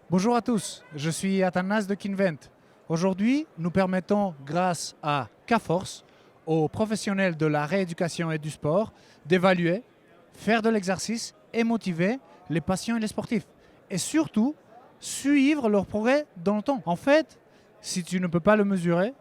Bonjour à tous, je suis Athanas de Kinvent. Aujourd'hui, nous permettons, grâce à K-Force, aux professionnels de la rééducation et du sport, d'évaluer, faire de l'exercice et motiver les patients et les sportifs. Et surtout, suivre leur progrès dans le temps. En fait, si tu ne peux pas le mesurer,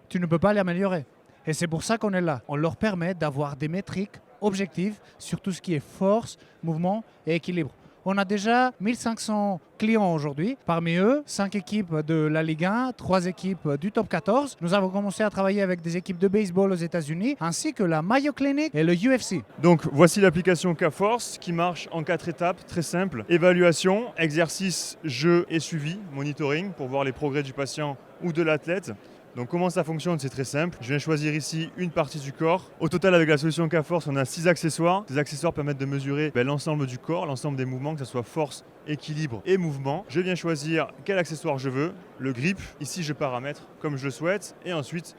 tu ne peux pas l'améliorer. Et c'est pour ça qu'on est là. On leur permet d'avoir des métriques objectives sur tout ce qui est force, mouvement et équilibre. On a déjà 1500 clients aujourd'hui. Parmi eux, 5 équipes de la Ligue 1, 3 équipes du Top 14. Nous avons commencé à travailler avec des équipes de baseball aux États-Unis, ainsi que la Mayo Clinic et le UFC. Donc voici l'application K-Force qui marche en 4 étapes, très simple. Évaluation, exercice, jeu et suivi, monitoring pour voir les progrès du patient ou de l'athlète. Donc comment ça fonctionne, c'est très simple. Je viens choisir ici une partie du corps. Au total, avec la solution K-Force, on a 6 accessoires. Ces accessoires permettent de mesurer l'ensemble du corps, l'ensemble des mouvements, que ce soit force, équilibre et mouvement. Je viens choisir quel accessoire je veux, le grip. Ici, je paramètre comme je le souhaite. Et ensuite,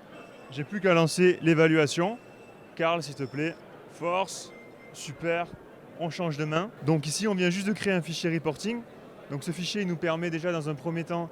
j'ai plus qu'à lancer l'évaluation. Karl, s'il te plaît, force, super, on change de main. Donc ici, on vient juste de créer un fichier reporting. Donc ce fichier il nous permet déjà dans un premier temps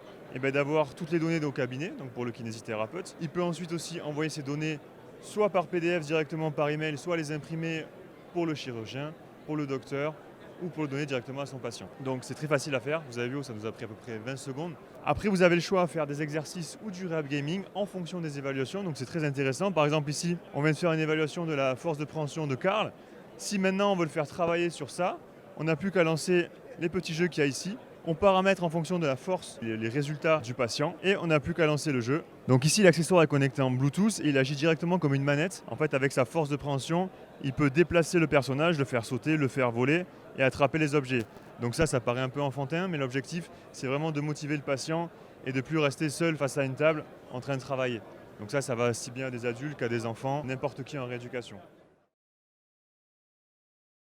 d'avoir toutes les données au cabinet, donc pour le kinésithérapeute. Il peut ensuite aussi envoyer ces données soit par PDF directement par email, soit les imprimer pour le chirurgien, pour le docteur ou pour le donner directement à son patient. Donc c'est très facile à faire, vous avez vu, ça nous a pris à peu près 20 secondes. Après vous avez le choix à faire des exercices ou du rehab gaming en fonction des évaluations, donc c'est très intéressant. Par exemple ici, on vient de faire une évaluation de la force de préhension de Karl. Si maintenant on veut le faire travailler sur ça, on n'a plus qu'à lancer les petits jeux qu'il y a ici. On paramètre en fonction de la force les résultats du patient et on n'a plus qu'à lancer le jeu. Donc ici l'accessoire est connecté en Bluetooth et il agit directement comme une manette. En fait avec sa force de préhension, il peut déplacer le personnage, le faire sauter, le faire voler et attraper les objets. Donc ça paraît un peu enfantin mais l'objectif c'est vraiment de motiver le patient et de plus rester seul face à une table en train de travailler. Donc ça va aussi bien à des adultes qu'à des enfants, n'importe qui en rééducation.